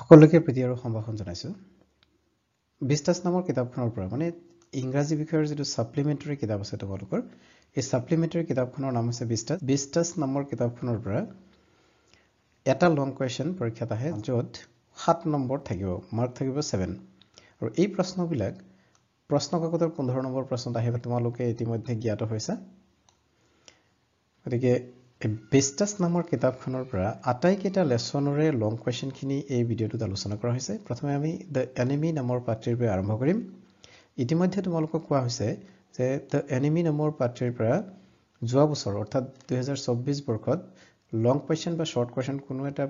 সকলোকে প্ৰীতি আৰু সম্ভাষণ জনাইছো। বিস্তাস নামৰ কিতাপখনৰ পৰা মানে ইংৰাজী বিষয়ৰ যেটো সাপ্লিমেন্টাৰী কিতাপ আছে তোমালোকৰ এই সাপ্লিমেন্টাৰী কিতাপখনৰ নাম হৈছে বিস্তাস। বিস্তাস নামৰ কিতাপখনৰ পৰা এটা লং কোৱেশ্চন পৰীক্ষাত আহে য'ত 7 নম্বৰ থাকিব, মাৰ্ক থাকিব 7 আৰু এই প্ৰশ্নবিলাক প্ৰশ্ন কাকতৰ 15 নম্বৰ প্ৰশ্নত আহিব। তোমালোকে ইতিমধ্যে জ্ঞাত হৈছা। গতিকে বিস্তাস নামৰ কিতাপখনৰ পৰা আটাইকেইটা লেসনৰে লং কোৱেশ্চন খিনি এই ভিডিঅ'টোত আলোচনা কৰা হৈছে। প্ৰথমে আমি দ্য এনিমি নামৰ পাঠটিৰ পৰা আৰম্ভ কৰিম। ইতিমধ্যে তোমালোকক কোৱা হৈছে যে দ্য এনিমি নামৰ পাঠটিৰ পৰা যোৱা বছৰ অৰ্থাৎ 2024 বৰ্ষত লং কোৱেশ্চন বা শৰ্ট কোৱেশ্চন কোনো এটা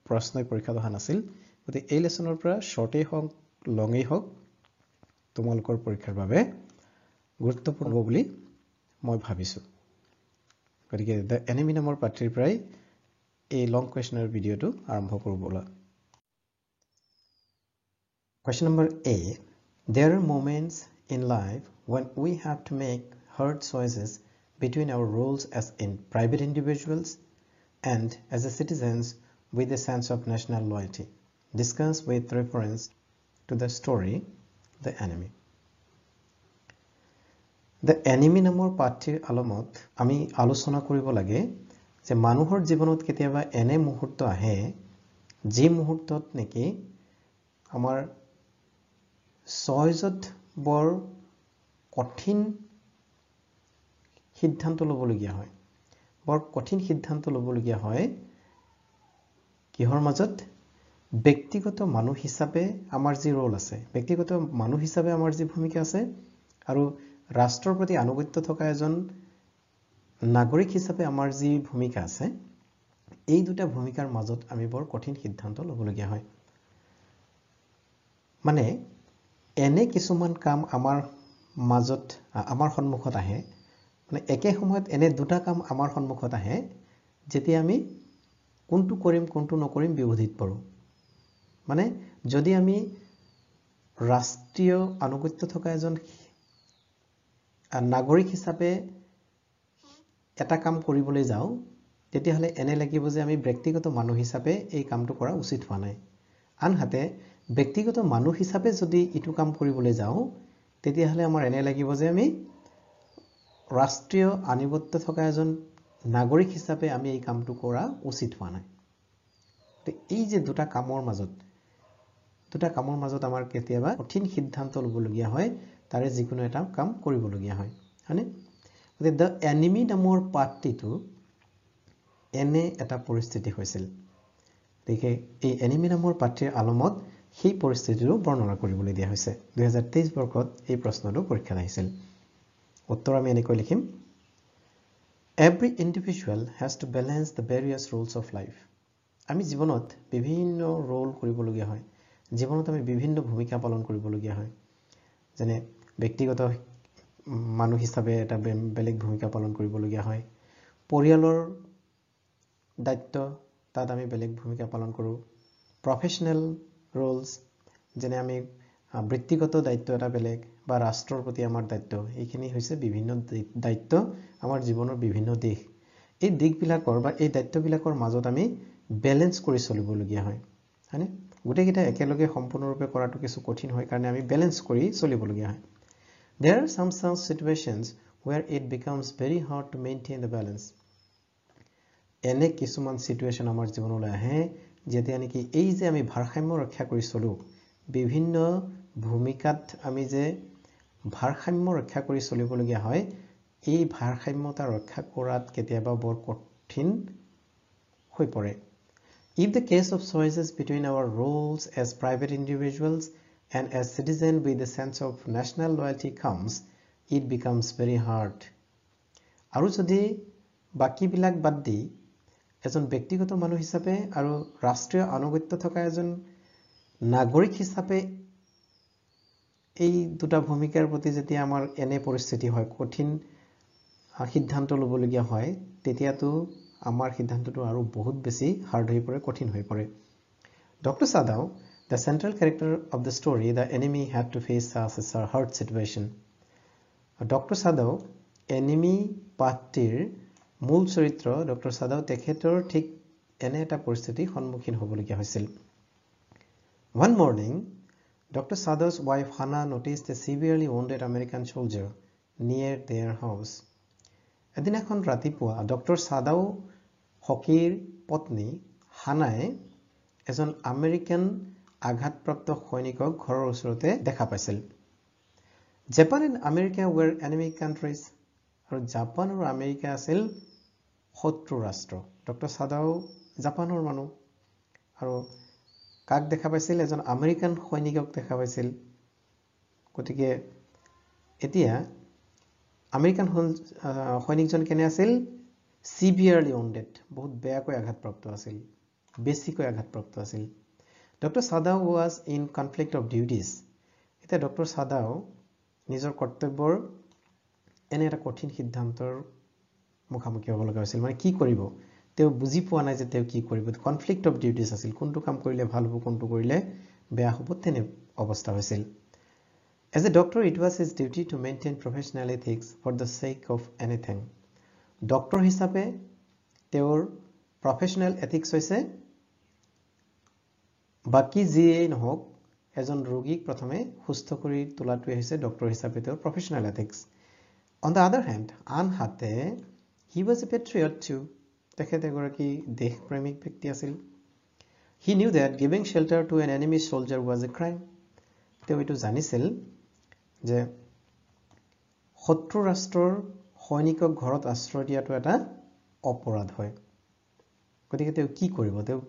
প্ৰশ্নই পৰীক্ষাত অহা নাছিল। গতিকে এই লেসনৰ পৰা শৰ্টেই হওক লঙেই হওক তোমালোকৰ পৰীক্ষাৰ বাবে গুৰুত্বপূৰ্ণ হ'ব বুলি মই ভাবিছো। গতিকে দ্য এনিমি নামৰ পাঠটিৰ পৰাই এই লং কোৱেশ্চনৰ ভিডিঅ'টো আৰম্ভ কৰোঁ বলা। Question number A. There are moments in life when we have to make hard choices between our roles as in private individuals and as a citizens with a sense of national loyalty. Discuss with reference to the story, The Enemy. The Enemy নামৰ পাঠটিৰ আলমত আমি আলোচনা কৰিব লাগে যে মানুহৰ জীৱনত কেতিয়াবা এনে মুহূৰ্ত আহে যি মুহূৰ্তত নেকি আমাৰ সহজত বৰ কঠিন সিদ্ধান্ত ল'বলগীয়া হয়। বৰ কঠিন সিদ্ধান্ত ল'বলগীয়া হয় কিহৰ মাজত? ব্যক্তিগত মানুহ হিচাপে আমাৰ যি ৰোল আছে, ব্যক্তিগত মানুহ হিচাপে আমাৰ যি ভূমিকা আছে আৰু ৰাষ্ট্ৰৰ প্ৰতি আনুগত্য থকা এজন নাগৰিক হিচাপে আমাৰ যি ভূমিকা আছে, এই দুটা ভূমিকাৰ মাজত আমি বৰ কঠিন সিদ্ধান্ত ল'বলগীয়া হয়। মানে এনে কিছুমান কাম আমাৰ মাজত আমাৰ সন্মুখত আহে, মানে একে সময়ত এনে দুটা কাম আমাৰ সন্মুখত আহে যেতিয়া আমি কোনটো কৰিম কোনটো নকৰিম বিৰোধিত পৰো। মানে যদি আমি ৰাষ্ট্ৰীয় আনুগত্য থকা এজন নাগৰিক হিচাপে এটা কাম কৰিবলৈ যাওঁ তেতিয়াহলে এনে লাগিব যে আমি ব্যক্তিগত মানুহ হিচাপে এই কামটো কৰা উচিত হোৱা নাই। আনহাতে ব্যক্তিগত মানুহ হিচাপে যদি ইটো কাম কৰিবলৈ যাওঁ তেতিয়াহলে আমাৰ এনে লাগিব যে আমি ৰাষ্ট্ৰীয় আনুগত্য থকা এজন নাগৰিক হিচাপে আমি এই কামটো কৰা উচিত হোৱা নাই। এই যে দুটা কামৰ মাজত আমাৰ কেতিয়াবা কঠিন সিদ্ধান্ত ল'বলগীয়া হয়, তাৰে যিকোনো এটা কাম কৰিবলগীয়া হয়, হয়নে? গতিকে দ্য এনিমি নামৰ পাঠটিটো এনে এটা পৰিস্থিতি হৈছিল। গতিকে এই এনিমি নামৰ পাঠটিৰ আলমত সেই পৰিস্থিতিটো বৰ্ণনা কৰিবলৈ দিয়া হৈছে। 2023 বৰ্ষত এই প্ৰশ্নটো পৰীক্ষাত আহিছিল। উত্তৰ আমি এনেকৈ লিখিম: Every individual has to balance the various roles of life. আমি জীৱনত বিভিন্ন ৰোল কৰিবলগীয়া হয়। জীৱনত আমি বিভিন্ন ভূমিকা পালন কৰিবলগীয়া হয়। যেনে ব্যক্তিগত মানুহ হিচাপে এটা বেলেগ ভূমিকা পালন কৰিবলগীয়া হয়। পৰিয়ালৰ দায়িত্ব তাত আমি বেলেগ ভূমিকা পালন কৰোঁ। প্ৰফেশনেল ৰোলছ যেনে আমি বৃত্তিগত দায়িত্ব এটা বেলেগ বা ৰাষ্ট্ৰৰ প্ৰতি আমাৰ দায়িত্ব, এইখিনি হৈছে বিভিন্ন দায়িত্ব আমাৰ জীৱনৰ বিভিন্ন দিশ। এই দিশবিলাকৰ বা এই দায়িত্ববিলাকৰ মাজত আমি বেলেন্স কৰি চলিবলগীয়া হয়, হয়নে? গোটেইকেইটা একেলগে সম্পূৰ্ণৰূপে কৰাটো কিছু কঠিন হয় কাৰণে আমি বেলেন্স কৰি চলিবলগীয়া হয়। There are some such situations where it becomes very hard to maintain the balance. এনে কিছুমান সিচুৱেশ্যন আমাৰ জীৱনলৈ আহে যেতিয়া নেকি এই যে আমি ভাৰসাম্য ৰক্ষা কৰি চলো, বিভিন্ন ভূমিকাত আমি যে ভাৰসাম্য ৰক্ষা কৰি চলিবলগীয়া হয়, এই ভাৰসাম্যতা ৰক্ষা কৰাত কেতিয়াবা বৰ কঠিন হৈ পৰে। If the case of choices between our roles as private individuals and as citizens with a sense of national loyalty comes, it becomes very hard. আৰু যদি বাকিবিলাক বাদ দি এজন ব্যক্তিগত মানুহ হিচাপে আৰু ৰাষ্ট্ৰীয় আনুগত্য থকা এজন নাগৰিক হিচাপে এই দুটা ভূমিকাৰ প্ৰতি যেতিয়া আমাৰ এনে পৰিস্থিতি হয়, কঠিন সিদ্ধান্ত ল'বলগীয়া হয়, তেতিয়াতো আমাৰ সিদ্ধান্তটো আৰু বহুত বেছি হাৰ্ড হৈ পৰে, কঠিন হৈ পৰে। Dr. Sadao, the central character of the story, The Enemy, had to face such a hard situation. Dr. Sadao, Enemy পাঠটিৰ মূল চৰিত্ৰ ডক্টৰ সাদাও তেখেতৰ ঠিক এনে এটা পৰিস্থিতি সন্মুখীন হ'বলগীয়া হৈছিল। One morning, Dr. Sadow's wife Hannah noticed a severely wounded American soldier near their house. এদিনাখন ৰাতিপুৱা ডক্টৰ সাদাও হকিৰ পত্নী হানায়ে এজন আমেৰিকান আঘাতপ্ৰাপ্ত সৈনিকক ঘৰৰ ওচৰতে দেখা পাইছিল। Japan and America were enemy countries, আৰু জাপান আৰু আমেৰিকা আছিল শত্ৰু ৰাষ্ট্ৰ। ডক্টৰ সাদাও জাপানৰ মানুহ আৰু কাক দেখা পাইছিল? এজন আমেৰিকান সৈনিকক দেখা পাইছিল। গতিকে এতিয়া আমেৰিকান সৈনিকজন কেনে আছিল? সিভিয়াৰলি wounded, বহুত বেয়াকৈ আঘাতপ্ৰাপ্ত আছিল, বেছিকৈ আঘাতপ্ৰাপ্ত আছিল। Doctor Sadao was in conflict of duties. এতিয়া ডক্টৰ সাদাও নিজৰ কৰ্তব্যৰ এনে এটা কঠিন সিদ্ধান্তৰ মুখামুখি হ'ব লগা হৈছিল। মানে কি কৰিব তেওঁ বুজি পোৱা নাই যে তেওঁ কি কৰিব। কনফ্লিক্ট অফ ডিউটিছ আছিল, কোনটো কাম কৰিলে ভাল হ'ব, কোনটো কৰিলে বেয়া হ'ব, তেনে অৱস্থা হৈছিল। As a doctor, it was his duty to maintain professional ethics for the sake of anything. Doctor হিচাপে তেওঁৰ প্ৰফেশ্যনেল এথিক্স হৈছে বাকী যিয়েই নহওক এজন ৰোগীক প্ৰথমে সুস্থ কৰি তোলাটোৱে হৈছে ডক্টৰ হিচাপে তেওঁৰ professional ethics. On the other hand, আনহাতে he was a patriot too. তেখেত এগৰাকী দেশপ্ৰেমিক ব্যক্তি আছিল। He knew that giving shelter to an enemy soldier was a crime. তেওঁ এইটো জানিছিল যে শত্ৰু ৰাষ্ট্ৰৰ সৈনিকক ঘৰত আশ্ৰয় দিয়াটো এটা অপৰাধ হয়। গতিকে তেওঁ কি কৰিব? তেওঁ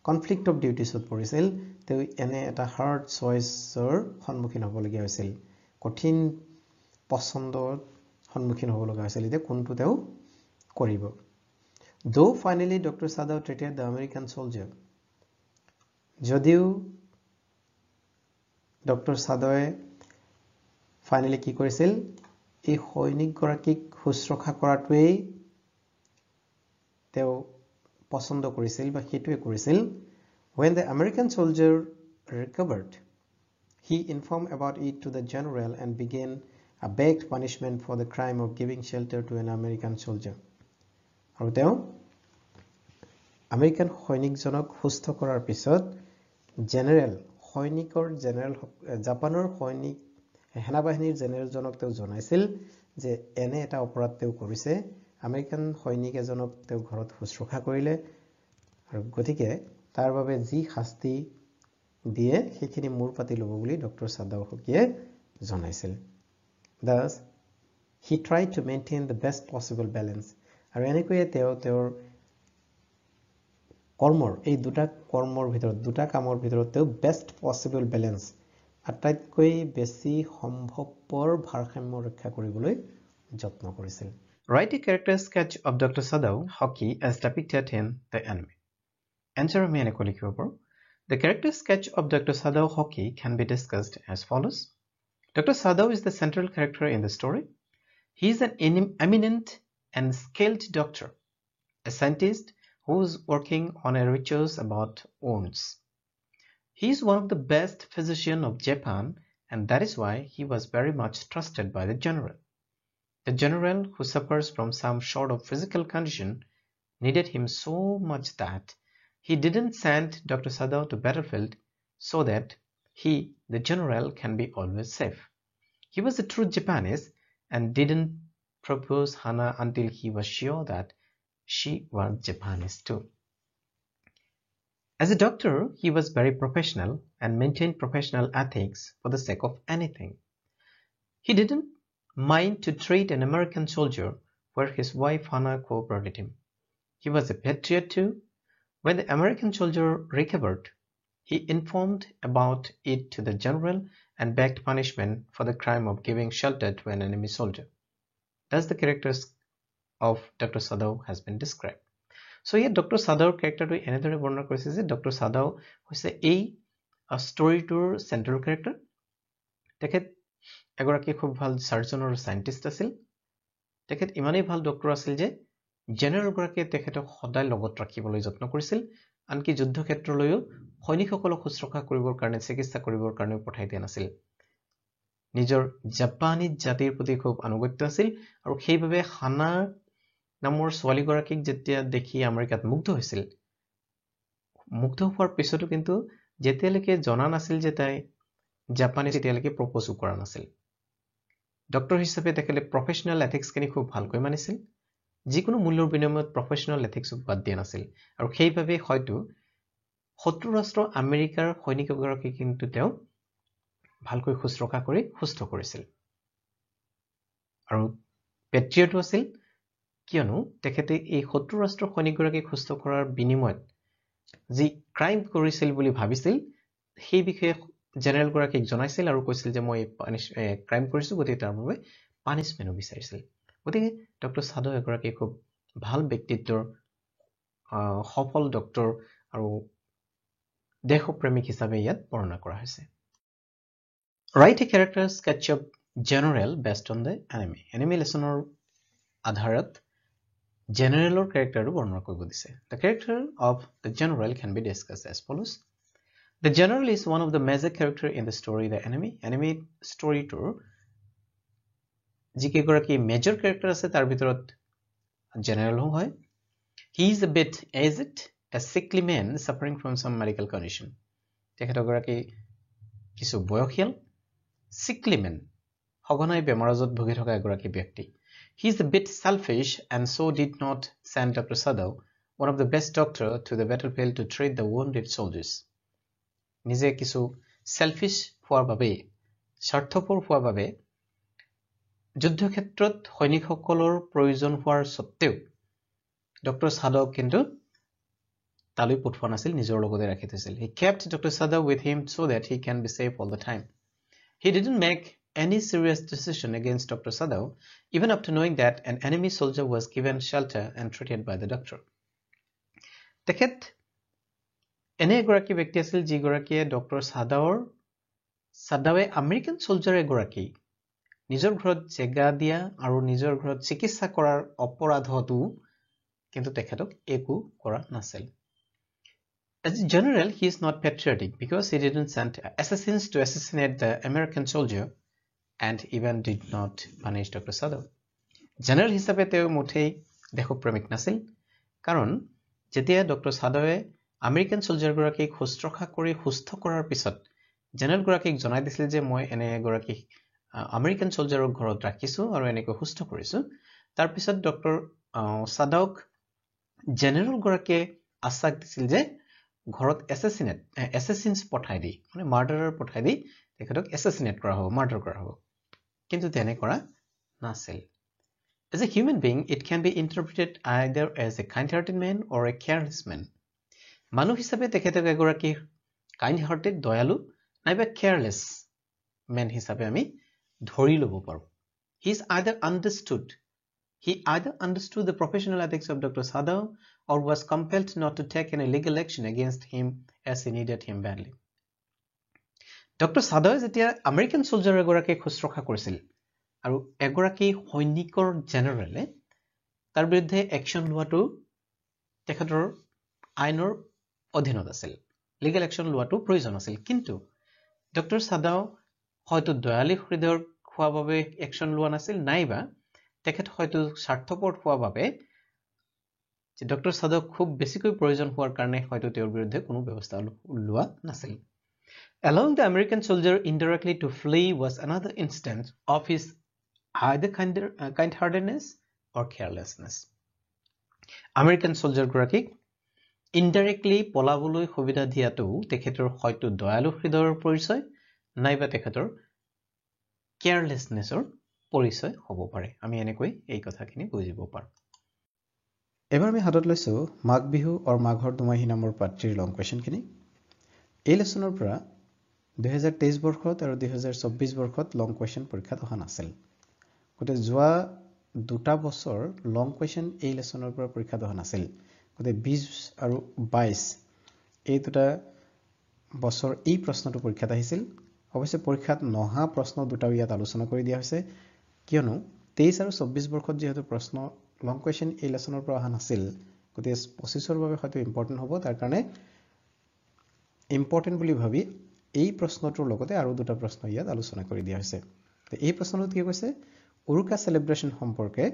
কনফ্লিক্ট অফ ডিউটিছত পৰিছিল। তেওঁ এনে এটা হাৰ্ড চইচৰ সন্মুখীন হ'বলগীয়া হৈছিল, কঠিন পচন্দৰ সন্মুখীন হ'ব লগা হৈছিল। এতিয়া কোনটো তেওঁ কৰিব? Though finally Dr. Sadao treated the American soldier, যদিও ডক্টৰ সাদাৱে ফাইনেলি কি কৰিছিল? এই সৈনিকগৰাকীক শুশ্ৰূষা কৰাটোৱেই তেওঁ পছন্দ কৰিছিল বা সেইটোৱে কৰিছিল। When the American soldier recovered, he informed about it to the general and began a baked punishment for the crime of giving shelter to an American soldier. আৰু তেওঁ আমেৰিকান সৈনিকজনক সুস্থ কৰাৰ পিছত জাপানৰ সেনাবাহিনীৰ জেনেৰেলজনক তেওঁ জনাইছিল যে এনে এটা অপৰাধ তেওঁ কৰিছে, আমেৰিকান সৈনিক এজনক তেওঁ ঘৰত শুশ্ৰূষা কৰিলে, আৰু গতিকে তাৰ বাবে যি শাস্তি দিয়ে সেইখিনি মূৰ পাতি ল'ব বুলি ডক্টৰ সাদাও হকিয়ে জনাইছিল। Thus, he tried to maintain the best possible balance. আৰু এনেকৈয়ে তেওঁ তেওঁৰ কৰ্মৰ এই দুটা কামৰ ভিতৰত তেওঁ বেষ্ট পচিবল বেলেঞ্চ, আটাইতকৈ বেছি সম্ভৱপৰ ভাৰসাম্য ৰক্ষা কৰিবলৈ যত্ন কৰিছিল। Write a character sketch of Dr. Sadao Hockey as depicted in The Enemy. Answer আমি এনেকৈ লিখিব পাৰোঁ। The character sketch of Dr. Sadao Hockey can be discussed as follows. Dr. Sadao is the central character in the story. He is an eminent and skilled doctor, a scientist who is working on a research about wounds. He is one of the best physicians of Japan, and that is why he was very much trusted by the general. The general, who suffers from some sort of physical condition, needed him so much that he didn't send Dr. Sadao to battlefield so that he, the general, can be always safe. He was a true Japanese and didn't propose Hannah until he was sure that she was Japanese too. As a doctor, he was very professional and maintained professional ethics for the sake of anything. He didn't mind to treat an American soldier where his wife Hannah cooperated him. He was a patriot too. When the American soldier recovered, he informed about it to the general and begged punishment for the crime of giving shelter to an enemy soldier. Thus the characters of Dr. Sadao has been described. So here Dr. Sadaoৰ characterটো এনেদৰে বৰ্ণনা কৰিছে যে doctor সাদাও হৈছে এই ষ্টৰিটোৰ central character. তেখেত এগৰাকী খুব ভাল চাৰ্জন আৰু চাইণ্টিষ্ট আছিল। তেখেত ইমানেই ভাল ডক্টৰ আছিল যে জেনেৰেলগৰাকীয়ে তেখেতক সদায় লগত ৰাখিবলৈ যত্ন কৰিছিল, আনকি যুদ্ধক্ষেত্ৰলৈও সৈনিকসকলক শুশ্ৰূষা কৰিবৰ কাৰণে, চিকিৎসা কৰিবৰ কাৰণেও পঠাই দিয়া নাছিল। নিজৰ জাপানীজ জাতিৰ প্ৰতি খুব আনুগত্য আছিল, আৰু সেইবাবে হানা নামৰ ছোৱালীগৰাকীক যেতিয়া দেখি আমেৰিকাত মুগ্ধ হৈছিল, মুগ্ধ হোৱাৰ পিছতো কিন্তু যেতিয়ালৈকে জনা নাছিল যে তাই জাপানীজ তেতিয়ালৈকে প্ৰপ'জো কৰা নাছিল ডক্টৰ হিচাপে তেখেতে প্ৰফেচনেল এথিক্সখিনি খুব ভালকৈ মানিছিল যিকোনো মূল্যৰ বিনিময়ত প্ৰফেচনেল এথিক্সক বাদ দিয়া নাছিল আৰু সেইভাবে হয়তো শত্ৰু ৰাষ্ট্ৰ আমেৰিকাৰ সৈনিক এগৰাকী কিন্তু তেওঁ ভালকৈ শুশ্ৰূষা কৰি সুস্থ কৰিছিল আৰু পেট্ৰিয়টো আছিল কিয়নো তেখেতে এই শত্ৰু ৰাষ্ট্ৰৰ সৈনিকগৰাকীক সুস্থ কৰাৰ বিনিময়ত যি ক্ৰাইম কৰিছিল বুলি ভাবিছিল সেই বিষয়ে জেনেৰেল গৰাকীক জনাইছিল আৰু কৈছিল যে মই ক্ৰাইম কৰিছো গতিকে তাৰ বাবে পানিশমেণ্ট বিচাৰিছিল গতিকে ডক্টৰ সাধু এগৰাকী খুব ভাল ব্যক্তিত্বৰ সফল ডক্টৰ আৰু দেশপ্ৰেমিক হিচাপে ইয়াত বৰ্ণনা কৰা হৈছে write a character sketch of general based on the enemy enemy লেসনৰ আধাৰত জেনাৰেলৰ ক্যাৰেক্টাৰটো বৰ্ণনা কৰিব দিছে the character of the general can be discussed as follows The general is one of the major character in the story the enemy story tour jike goraki major character ase tar bitorat general hoy he is a bit aged a sickly man suffering from some medical condition tekheto goraki kisu boyokhial sickly man hogonai bemarajot bhugi thoka egoraki byakti he is a bit selfish and so did not send Dr. Sadhu one of the best doctor to the battlefield to treat the wounded soldiers নিজে কিছু shellfish হোৱাৰ বাবে স্বাৰ্থপৰ হোৱাৰ বাবে যুদ্ধক্ষেত্ৰত সৈনিকসকলৰ প্ৰয়োজন হোৱাৰ সত্ত্বেও ডক্টৰ সাধক কিন্তু তালৈ পঠোৱা নাছিল নিজৰ লগতে ৰাখি থৈছিল he kept Dr. Sadhu with him so that he can be safe all the time he didn't make any serious decision against Dr. Sadhu even after knowing that an enemy soldier was given shelter and treated by the doctor তেখেত এনে এগৰাকী ব্যক্তি আছিল যি গৰাকীয়ে doctor সাদাৱে American সোলজাৰ এগৰাকী নিজৰ ঘৰত জেগা দিয়া আৰু নিজৰ ঘৰত চিকিৎসা কৰাৰ অপৰাধটো কিন্তু তেখেতক একো কৰা নাছিল As a general he is not patriotic because he didn't send assassins to assassinate the American soldier and even did not punish Dr. Sadhu general হিচাপে তেওঁ মুঠেই দেশপ্ৰেমিক নাছিল কাৰণ যেতিয়া ডক্টৰ সাধুৱে আমেৰিকান সোলজাৰ গৰাকীক শুশ্ৰূষা কৰি সুস্থ কৰাৰ পিছত জেনেৰেল গৰাকীক জনাই দিছিল যে মই এনে গৰাকী আমেৰিকান সোলজাৰৰ ঘৰত ৰাখিছো আৰু এনেকৈ সুস্থ কৰিছো তাৰ পিছত ডক্টৰ সাধুক জেনেৰেল গৰাকীয়ে আশ্বাস দিছিল যে ঘৰত এসাসিনস পঠাই দি মানে মাৰ্ডাৰাৰ পঠাই দি তেখেতক এসাসিনেট কৰা হ'ব মাৰ্ডাৰ কৰা হ'ব কিন্তু তেনে কৰা নাছিল As a human being it can be interpreted either as a kind-hearted man or a careless man মানুহ হিচাপে তেখেতক এগৰাকী কাইন্ড হাৰ্টেড দয়ালু নাইবা কেয়াৰলেছ মেন হিচাপে আমি ধৰি ল'ব পাৰো he either understood the professional ethics of Dr. Sadhu or was compelled not to take any legal action against him as he needed him badly Dr. Sadhu যেতিয়া American সোলজাৰ এগৰাকী শুশ্ৰূষা কৰিছিল আৰু এগৰাকী সৈনিকৰ জেনেৰেলে তাৰ বিৰুদ্ধে একচন লোৱাটো তেখেতৰ আইনৰ অধীনত আছিল লিগেল একচন লোৱাটো প্ৰয়োজন আছিল কিন্তু ডক্টৰ সাধু হয়তো দয়ালু হৃদয়ৰ হোৱাৰ বাবে একচন লোৱা নাছিল নাইবা তেখেত হয়তো স্বাৰ্থপৰ হোৱাৰ বাবে যে ডক্টৰ সাধু খুব বেছিকৈ প্ৰয়োজন হোৱাৰ কাৰণে হয়তো তেওঁৰ বিৰুদ্ধে কোনো ব্যৱস্থা লোৱা নাছিল Allowing the American soldier indirectly to flee was another instance of his either kind-heartedness or carelessness. American soldier গৰাকীক indirectly পলাবলৈ সুবিধা দিয়াটো তেখেতৰ হয়তো দয়ালু হৃদয়ৰ পৰিচয় নাইবা তেখেতৰ কেয়াৰলেছনেছৰ পৰিচয় হ'ব পাৰে আমি এনেকৈ এই কথাখিনি বুজিব পাৰোঁ এবাৰ আমি হাতত লৈছো মাঘ বিহু আৰু মাঘৰ দুমাহী নামৰ পাত্ৰীৰ লং কোৱেশ্চনখিনি এই লেসনৰ পৰা 2023 বৰ্ষত আৰু 2024 বৰ্ষত লং কোৱেশ্চন পৰীক্ষাত অহা নাছিল গতে যোৱা দুটা বছৰ লং কোৱেশ্চন এই লেসনৰ পৰা পৰীক্ষাত অহা নাছিল গতে 20 আৰু 22 এই দুটা বছৰ এই প্ৰশ্নটো পৰীক্ষাত আহিছিল অৱশ্যে পৰীক্ষাত নহা প্ৰশ্ন দুটাও ইয়াত আলোচনা কৰি দিয়া হৈছে কিয়নো 23 আৰু 24 বৰ্ষত যেহেতু প্ৰশ্ন লং কোৱেশ্চন এই লেসনৰ পৰা অহা নাছিল গতে 25 ৰ বাবে হয়তো ইম্পৰ্টেন্ট হ'ব তাৰ কাৰণে ইম্পৰ্টেন্ট বুলি ভাবি এই প্ৰশ্নটোৰ লগতে আৰু দুটা প্ৰশ্ন ইয়াত আলোচনা কৰি দিয়া হৈছে এই প্ৰশ্নটো কি কৈছে উৰুকা সেলিব্ৰেশন সম্পৰ্কে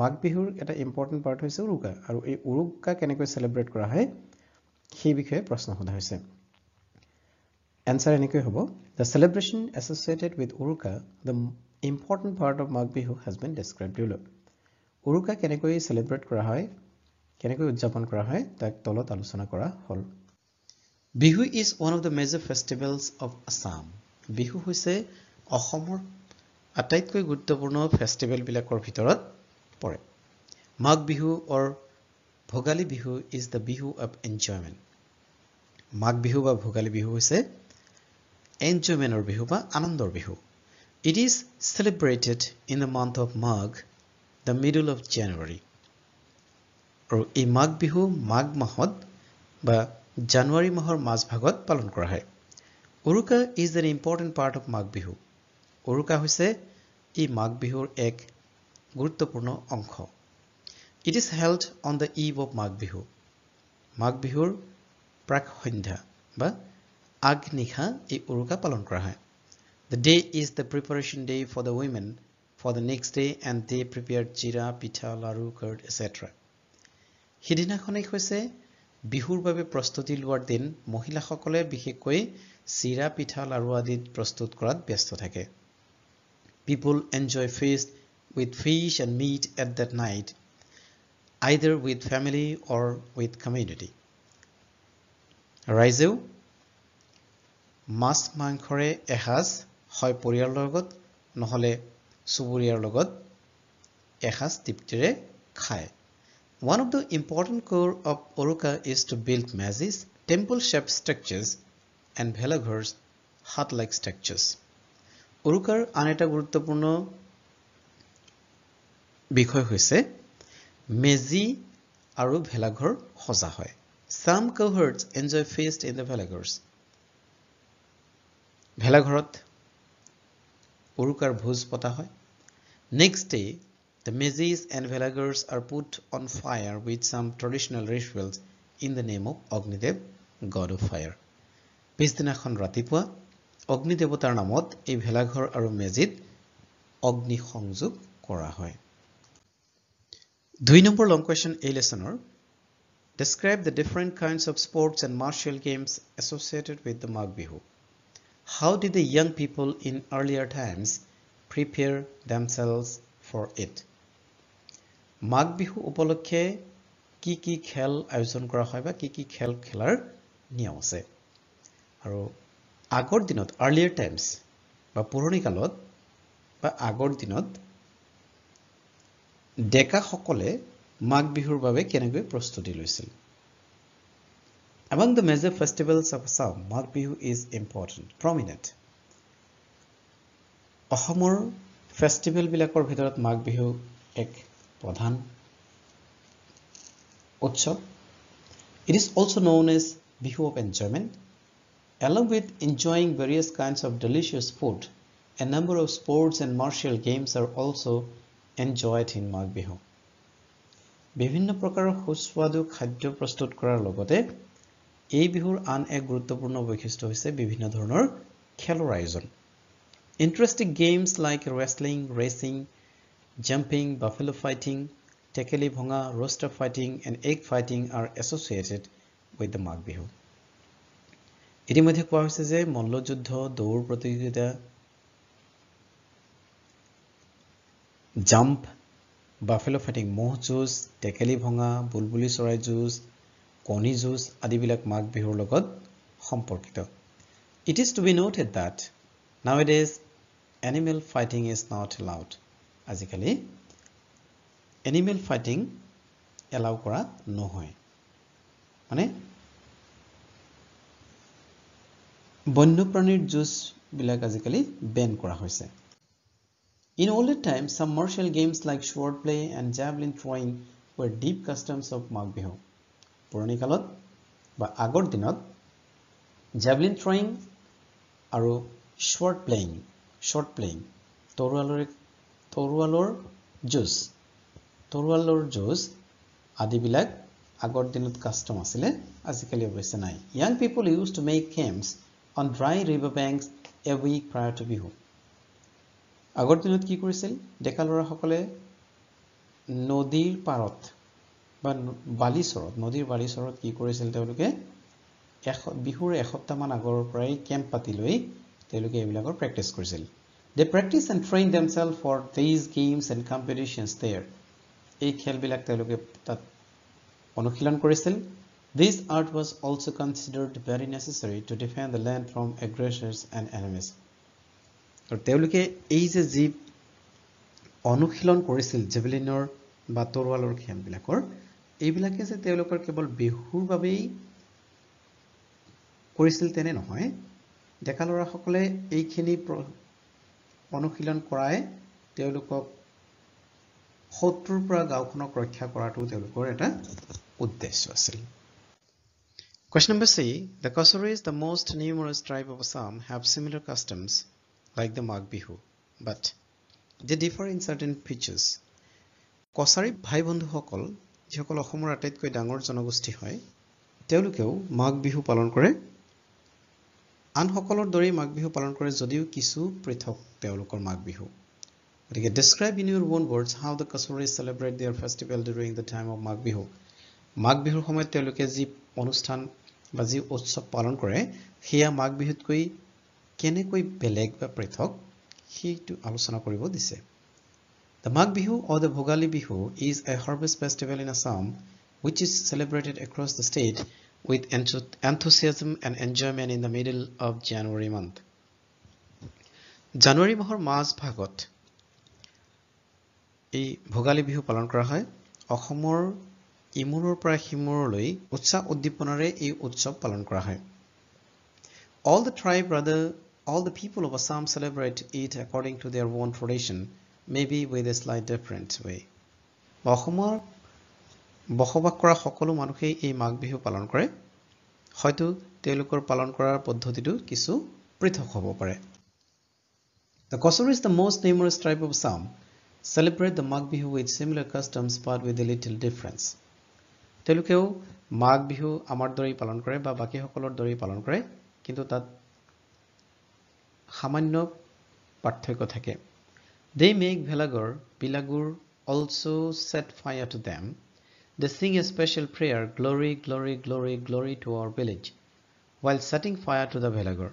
মাঘ বিহুৰ এটা ইম্পৰ্টেন্ট পাৰ্ট হৈছে উৰুকা আৰু এই উৰুকা কেনেকৈ সেলিব্ৰেট কৰা হয় সেই বিষয়ে প্ৰশ্ন সোধা হৈছে Answer এনেকৈ হ'ব the celebration associated with Uruka the important part of Magh Bihu has been described below. Uruka কেনেকৈ celebrate কৰা হয় কেনেকৈ উদযাপন কৰা হয় তাক তলত আলোচনা কৰা হ'ল Bihu is one of the major festivals of Assam. Bihu হৈছে অসমৰ আটাইতকৈ গুৰুত্বপূৰ্ণ ফেষ্টিভেল বিলাকৰ ভিতৰত পৰে Magh Bihu or Bhogali Bihu is the Bihu of enjoyment. Magh Bihu বা Bhogali Bihu হৈছে enjoymentor Bihu বা আনন্দৰ Bihu It is celebrated in the month of Magh, the middle of January. আৰু এই Magh Bihu Magh মাহত বা জানুৱাৰী মাহৰ মাজভাগত পালন কৰা হয় Uruka is an important part of Magh Bihu. Uruka হৈছে এই Magh Bihur এক গুৰুত্বপূৰ্ণ অংশ It is held on the eve of Magh Bihu. Magh Bihur প্ৰাক সন্ধ্যা বা আগনিশা এই Uruka পালন কৰা হয় The day is the preparation day for the women for the next day and they prepare jira, pitha, laru, curd, etc. সিদিনাখনেই হৈছে বিহুৰ বাবে প্ৰস্তুতি লোৱাৰ দিন মহিলাসকলে বিশেষকৈ চিৰা পিঠা লাৰু আদি প্ৰস্তুত কৰাত ব্যস্ত থাকে People enjoy feast with fish and meat at that night either with family or with community ৰাইজেও মাছ মাংসৰে এসাঁজ হয় পৰিয়ালৰ লগত নহলে চুবুৰীয়াৰ লগত এসাঁজ তৃপ্তিৰে খায় One of the important core of Uruka is to build mazis, temple-shaped structures, and bhelaghars, hut-like structures. Urukar আন এটা গুৰুত্বপূৰ্ণ বিষয় হৈছে মেজি আৰু ভেলাঘৰ সজা হয় Some cohorts enjoy feast in the bhelaghars. ভেলাঘৰত উৰুকাৰ ভোজ পতা হয় Next day, the mazis and velaghars are put on fire with some traditional rituals in the name of Agnidev, god of fire. পিছদিনাখন ৰাতিপুৱা অগ্নি দেৱতাৰ নামত এই ভেলাঘৰ আৰু মেজিত অগ্নি সংযোগ কৰা হয় 2 নম্বৰ long question এই লেসনৰ Describe the different kinds of sports and martial games associated with the Magh Bihu. How did the young people in earlier times prepare themselves for it? Magh Bihu উপলক্ষে কি কি খেল আয়োজন কৰা হয় বা কি খেল খেলাৰ নিয়ম আছে আৰু আগৰ দিনত earlier times বা পুৰণি কালত বা আগৰ দিনত ডেকা সকলে Magh Bihur বাবে কেনেকৈ প্ৰস্তুতি লৈছিল Among the major festivals of Assam, Magh Bihu is important, prominent. অসমৰ ফেষ্টিভেল বিলাকৰ ভিতৰত Magh Bihu এক প্ৰধান উৎসৱ It is also known as Bihu of enjoyment. Along with enjoying various kinds of delicious food, a number of sports and martial games are also enjoyed in Magh Bihu. বিভিন্ন প্ৰকাৰৰ সুস্বাদু খাদ্য প্ৰস্তুত কৰাৰ লগতে এই বিহুৰ আন এক গুৰুত্বপূৰ্ণ বৈশিষ্ট্য হৈছে বিভিন্ন ধৰণৰ খেলৰ আয়োজন Interesting games like wrestling, racing, jumping, buffalo fighting, tekeli bhonga, roaster fighting and egg fighting are associated with the Magh Bihu. ইতিমধ্যে কোৱা হৈছে যে মল্লযুদ্ধ দৌৰ প্ৰতিযোগিতা জাম্প buffalo fighting মহ যুঁজ টেকেলি ভঙা বুলবুলি চৰাই যুঁজ কণী যুঁজ আদিবিলাক Magh Bihur লগত সম্পৰ্কিত It is to be noted that nowadays animal fighting is not allowed আজিকালি animal fighting allow কৰা নহয় মানে বন্যপ্ৰাণীৰ যুঁজ বিলাক আজিকালি বেন কৰা হৈছে In older times, some martial games like sword play and javelin throwing were deep customs of Magh Bihu. পুৰণি কালত বা আগৰ দিনত javelin throwing আৰু sword playing তৰোৱালৰ যুঁজ আদিবিলাক আগৰ দিনত কাষ্টম আছিলে আজিকালি অৱশ্যে নাই Young people used to make camps on dry river banks a week prior to Bihu. আগৰ দিনত কি কৰিছিল ডেকা লৰা সকলে নদীৰ পাৰত বা নদীৰ বালিচৰত কি কৰিছিল তেওঁলোকে বিহুৰ এসপ্তাহমান আগৰ পৰাই কেম্প পাতি লৈ তেওঁলোকে এইবিলাকৰ প্ৰেক্টিছ কৰিছিল they practice and train themselves for these games and competitions there এই খেলবিলাক তেওঁলোকে তাত অনুশীলন কৰিছিল this art was also considered very necessary to defend the land from aggressors and enemies আৰু তেওঁলোকে এই যে যি অনুশীলন কৰিছিল জেভেলিনৰ বা তৰোৱালৰ খেলবিলাকৰ এইবিলাকে যে তেওঁলোকৰ কেৱল বিহুৰ বাবেই কৰিছিল তেনে নহয় ডেকা ল'ৰাসকলে এইখিনি অনুশীলন কৰাই তেওঁলোকক শত্ৰুৰ পৰা গাঁওখনক ৰক্ষা কৰাটো তেওঁলোকৰ এটা উদ্দেশ্য আছিল Question number C. The Kosaris, the most numerous tribe of Assam, have similar customs like the Magh Bihu, but they differ in certain features. Kosari bhai bondhu hokol, jihokol Asomor ataitকৈ ডাঙৰ জনগোষ্ঠী হয়, তেওঁলোকেও Magh Bihu পালন কৰে। আন সকলৰ দৰে Magh Bihu পালন কৰে যদিও কিছু পৃথক তেওঁলোকৰ Magh Bihu। গতিকে describe in your own words how the Kosaris celebrate their festival during the time of Magh Bihu. Magh Bihur সময়ত তেওঁলোকে যি অনুষ্ঠান বা যি উৎসৱ পালন কৰে হিয়া Magh Bihutকৈ কেনেকৈ বেলেগ বা পৃথক সেইটো আলোচনা কৰিব দিছে The Magh Bihu or the Bhogali Bihu is a harvest festival in Assam which is celebrated across the state with enthusiasm and enjoyment in the middle of January month January মাহৰ মাজ ভাগত এই Bhogali Bihu পালন কৰা হয় অসমৰ ইমুৰৰ পৰা হিমুৰলৈ উৎসাহ উদ্দীপনাৰে এই উৎসৱ পালন কৰা হয় All the tribe all the people of Assam celebrate it according to their own tradition maybe with a slight different way অসমৰ বসবাস কৰা সকলো মানুহে এই Magh Bihu পালন কৰে হয়তো তেওঁলোকৰ পালন কৰাৰ পদ্ধতিটো কিছু পৃথক হ'ব পাৰে The Kosaris, the most numerous tribe of Assam, celebrate the Magh Bihu with similar customs but with a little difference তেওঁলোকেও Magh Bihu আমাৰ দৰেই পালন কৰে বা বাকি সকলৰ দৰেই পালন কৰে কিন্তু তাত সামান্য পাৰ্থক্য থাকে They make Bilagur also set fire to them They sing a special prayer glory glory glory glory to our village while setting fire to the Bilagur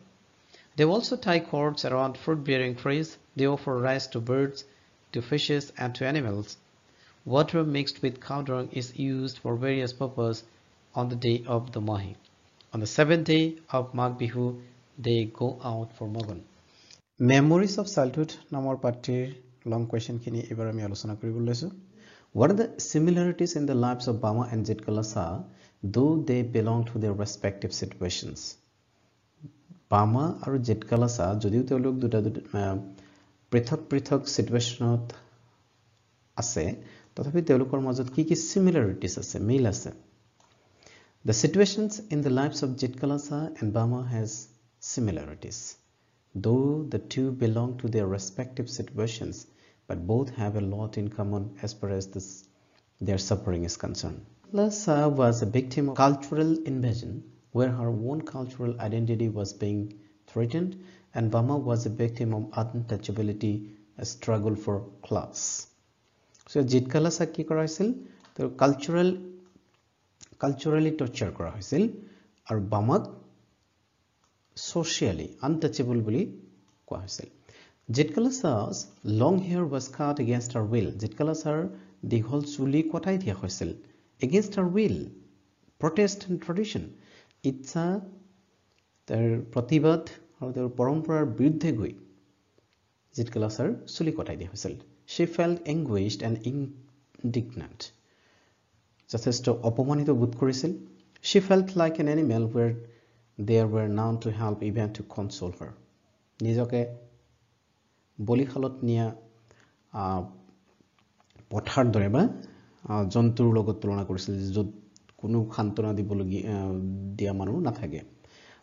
They also tie cords around fruit bearing trees They offer rice to birds to fishes and to animals Water mixed with cow dung is used for various purposes on the day of the Mahi. On the 7th day of Magh Bihu, they go out for Mogan. Memories of childhood নামৰ পাঠ্যৰ long question খিনি এবাৰ আমি আলোচনা কৰিব লৈছো What are the similarities in the lives of Bama and Jitkalasa though they belong to their respective situations? Bama আৰু Jitkalasa যদিও তেওঁলোক দুটা পৃথক situationত আছে তথাপি তেওঁলোকৰ মাজত কি similarities আছে মিল আছে The situations in the lives of Jitkalasa and Bama has similarities though the two belong to their respective situations but both have a lot in common as far as their suffering is concerned Jitkalasa was a victim of cultural invasion where her own cultural identity was being threatened and Bama was a victim of untouchability a struggle for class So Jitkalasa কি কৰা হৈছিল তো কালচাৰালি torture কৰা হৈছিল আৰু বামাক socially untouchable বুলি কোৱা হৈছিল Jitkalasa's long hair was cut against her will Jitkalasar দীঘল চুলি কটাই দিয়া হৈছিল against her will protest and tradition ইচ্ছা তাৰ প্ৰতিবাদ আৰু তাৰ পৰম্পৰাৰ বিৰুদ্ধে গৈ Jitkalasar চুলি কটাই দিয়া হৈছিল She felt anguished and indignant. যথেষ্ট অপমানিত বোধ কৰিছিল She felt like an animal where there were none to help even to console her. নিজকে বলিখালত নিয়া পথাৰ দৰে বা জন্তুৰ লগত তুলনা কৰিছিল য'ত কোনো খান্তনা দিয়া মানুহ নাথাকে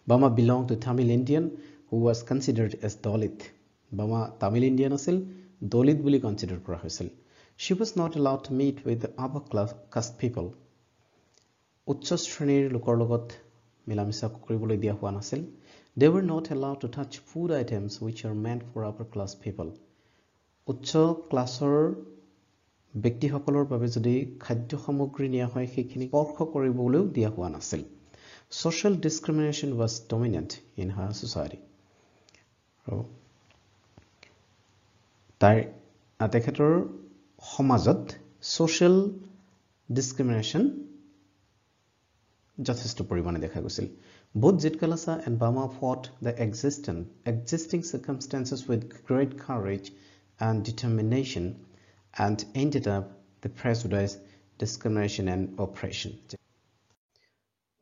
Bama belonged to Tamil Indian who was considered as Dalit. Bama Tamil Indian আছিল Dalit বুলি consider কৰা হৈছিল She was not allowed to meet with the upper caste people. উচ্চ শ্ৰেণীৰ লোকৰ লগত মিলামিছা কৰিবলৈ দিয়া হোৱা নাছিল They were not allowed to touch food items which are meant for upper class people. উচ্চ ক্লাছৰ ব্যক্তিসকলৰ বাবে যদি খাদ্য সামগ্ৰী নিয়া হয় সেইখিনি স্পৰ্শ কৰিবলৈও দিয়া হোৱা নাছিল social discrimination was dominant in her society. তেখেতৰ সমাজত social discrimination যথেষ্ট পৰিমাণে দেখা গৈছিল. Both Jitkalasa and Bama fought the existing circumstances with great courage and determination and ended up the prejudice, discrimination and oppression.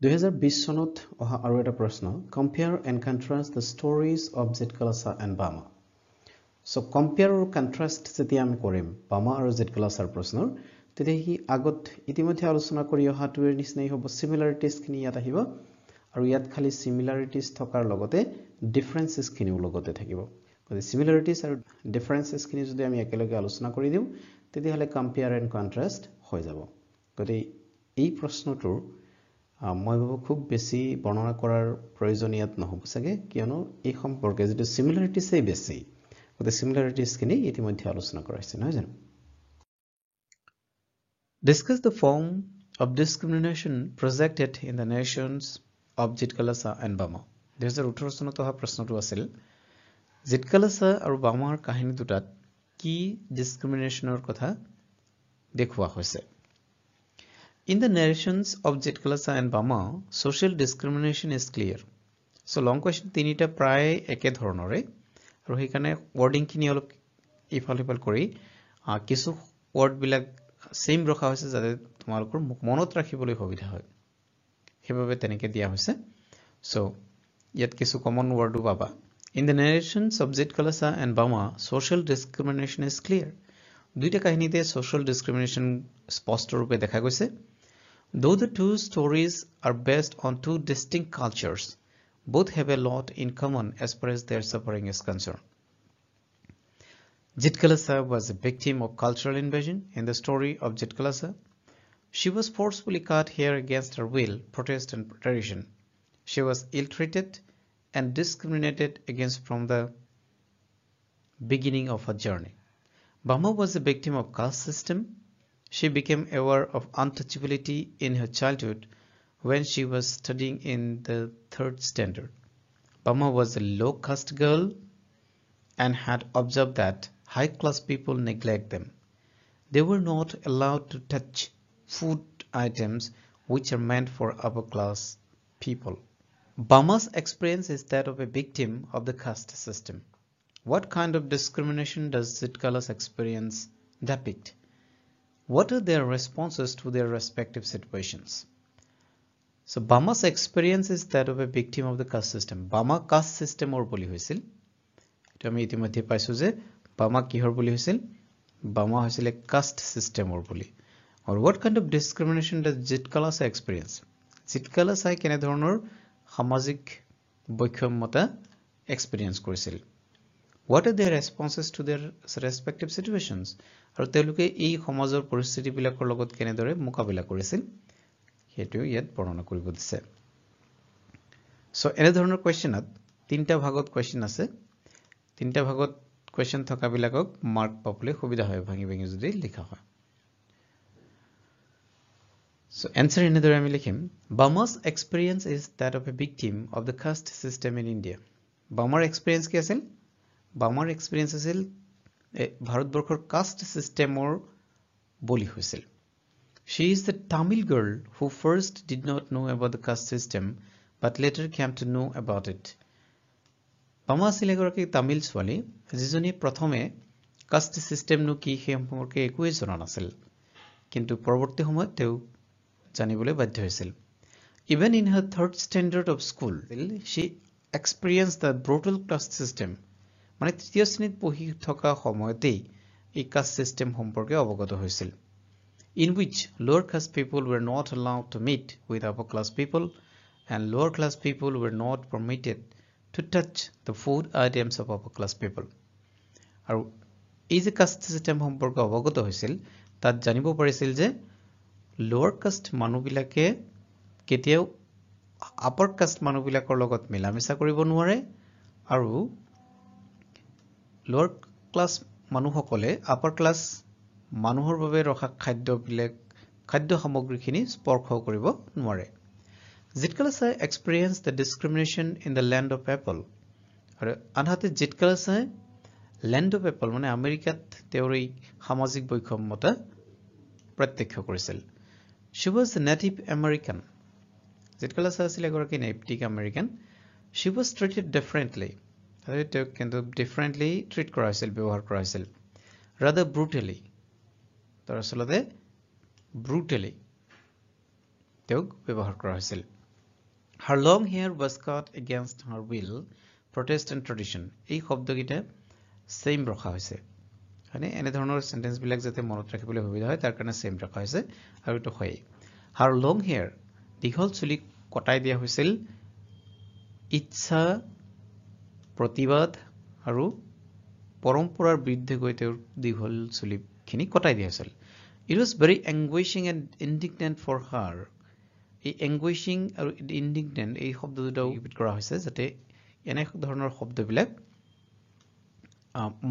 2020 চনত অহা আৰু এটা প্ৰশ্ন, compare and contrast the stories of Jitkalasa and Bama. So compare or contrast যেতিয়া আমি কৰিম Bama আৰু Jitkalasar প্ৰশ্নৰ, তেতিয়া হি আগত ইতিমধ্যে আলোচনা কৰি অহাটোৰ নিচিনাই হ'ব, সিমিলাৰিটিজ খিনি ইয়াত আহিব আৰু ইয়াত খালি সিমিলাৰিটিজ থকাৰ লগতে ডিফাৰেন্সেস খিনিও লগতে থাকিব. গতিকে সিমিলাৰিটিজ আৰু ডিফাৰেন্সেস খিনি যদি আমি একেলগে আলোচনা কৰি দিওঁ তেতিয়াহ'লে কম্পেয়াৰ এণ্ড কন্ট্ৰাষ্ট হৈ যাব. গতিকে এই প্ৰশ্নটোৰ মই ভাবো খুব বেছি বৰ্ণনা কৰাৰ প্ৰয়োজন ইয়াত নহ'ব চাগে, কিয়নো এই সম্পৰ্কে যেটো সিমিলাৰিটিজই বেছি, গতিকে সিমিলাৰিটিজ খিনি ইতিমধ্যে আলোচনা কৰা হৈছে নহয় জানো. Discuss the form of discrimination projected in the nations of Jitkalasa and Bama. 2018 চনত অহা প্ৰশ্নটো আছিল Jitkalasa আৰু Bamaৰ কাহিনী দুটাত কি ডিসক্ৰিমিনেশনৰ কথা দেখুওৱা হৈছে. In the narrations of Jitkalasa and Bama, social discrimination is clear. So long question তিনিটা প্ৰায় একে ধৰণৰে আৰু সেইকাৰণে ওয়াৰ্ডিং খিনি অলপ ইফাল সিফাল কৰি কিছু ওয়াৰ্ড বিলাক সেম ৰখা হৈছে যাতে তোমালোকৰ মনত ৰাখিবলৈ সুবিধা হয়, সেইভাবে তেনেকে দিয়া হৈছে. সো ইয়াত কিছু কমন ওয়াৰ্ডও পাবা. In the narrations of Jitkalasa and Bama, social discrimination is clear. দুইটা কাহিনীতে social discrimination স্পষ্ট ৰূপে দেখা গৈছে. Though the two stories are based on two distinct cultures, both have a lot in common as far as their suffering is concerned. Jitkalasa was a victim of cultural invasion. In the story of Jitkalasa, she was forcefully cut hair against her will, protest and tradition. She was ill-treated and discriminated against from the beginning of her journey. Bama was a victim of caste system. She became aware of untouchability in her childhood when she was studying in the 3rd standard. Bama was a low-caste girl and had observed that high-class people neglect them. They were not allowed to touch food items which are meant for upper-class people. Bama's experience is that of a victim of the caste system. What kind of discrimination does Jitkala's experience depict? What are their responses to their respective situations? So Bama's experience is that of a victim of the caste system. Bama caste system or boli hoisil. Eto ami itimodhye paisu je Bama kihor boli hoisil? Bama hoisil a caste system or boli. Or what kind of discrimination does Jitkalasa experience? Jitkalasa kene dhoroner সামাজিক বৈষম্যতা experience কৰিছিল. What are their responses to their respective situations? আৰু তেওঁলোকে এই সমাজৰ পৰিস্থিতি বিলাকৰ লগত কেনেদৰে মোকাবিলা কৰিছিল হেতু ইয়াত বৰ্ণনা কৰিব দিছে. সো এনে ধৰণৰ কোৱেশ্চনত তিনটা ভাগত কোৱেশ্চন আছে. তিনটা ভাগত কোৱেশ্চন থকা বিলাকক মাৰ্ক পাবলৈ সুবিধা হয় ভাঙি ভাঙি যদি লিখা হয়. So answer এনেদৰে আমি লিখিম. Bama's experience is that of a victim of the caste system in India. Bamaৰ experience কি আছিল? Bamaৰ experience আছিল ভাৰতবৰ্ষৰ caste systemৰ বলি হৈছিল. She is the Tamil girl who first did not know about the caste system but later came to know about it. Bama আছিল এগৰাকী তামিল ছোৱালী যিজনী প্ৰথমে caste system নো কি সেই সম্পৰ্কে একোৱে জনা নাছিল, কিন্তু পৰৱৰ্তী সময়ত তেওঁ জানিবলৈ বাধ্য হৈছিল. Even in her 3rd standard of school, she experienced the brutal caste system. মানে তৃতীয় শ্ৰেণীত পঢ়ি থকা সময়তেই এই caste system সম্পৰ্কে অৱগত হৈছিল. In which lower caste people were not allowed to meet with upper class people and lower class people were not permitted to touch the food items of upper class people. আৰু এই যে caste system সম্পৰ্কে অৱগত হৈছিল তাত জানিব পাৰিছিল যে lower caste মানুহবিলাকে কেতিয়াও upper caste মানুহবিলাকৰ লগত মিলামিছা কৰিব নোৱাৰে আৰু lower class মানুহসকলে upper class মানুহৰ বাবে ৰখা খাদ্য সামগ্ৰীখিনি স্পৰ্শ কৰিব নোৱাৰে. Jitkalasai experienced the discrimination in the land of Apple. আৰু আনহাতে জিতকালাসাই land of Apple মানে আমেৰিকাত তেওঁৰ এই সামাজিক বৈষম্যতা প্ৰত্যক্ষ কৰিছিল। She was a Native American. জিতকালাসাই আছিল এগৰাকী Native American. She was treated differently. তেওঁক কিন্তু differently treat কৰা হৈছিল, ব্যৱহাৰ কৰা হৈছিল। Rather brutally. দৰাচলতে brutally তেওঁক ব্যৱহাৰ কৰা হৈছিল। Her long hair was cut against her will, protest and tradition. এই শব্দকেইটা সেম ৰখা হৈছে। মানে এনে ধৰণৰ সেন্টেন্স বিলাক যাতে মনত ৰাখিবলৈ সুবিধা হয় তাৰ কাৰণে সেম ৰখা হৈছে আৰু এটো হয়। Her long hair, দীঘল চুলি কটাই দিয়া হৈছিল ইচ্ছা, প্ৰতিবাদ আৰু পৰম্পৰাৰ বিৰুদ্ধে গৈ তেওঁৰ দীঘল চুলিখিনি কটাই দিয়া হৈছিল। It was very anguishing and indignant for her. এই anguishing আৰু indignant এই শব্দ দুটাও ৰিপিট কৰা হৈছে যাতে এনে ধৰণৰ শব্দবিলাক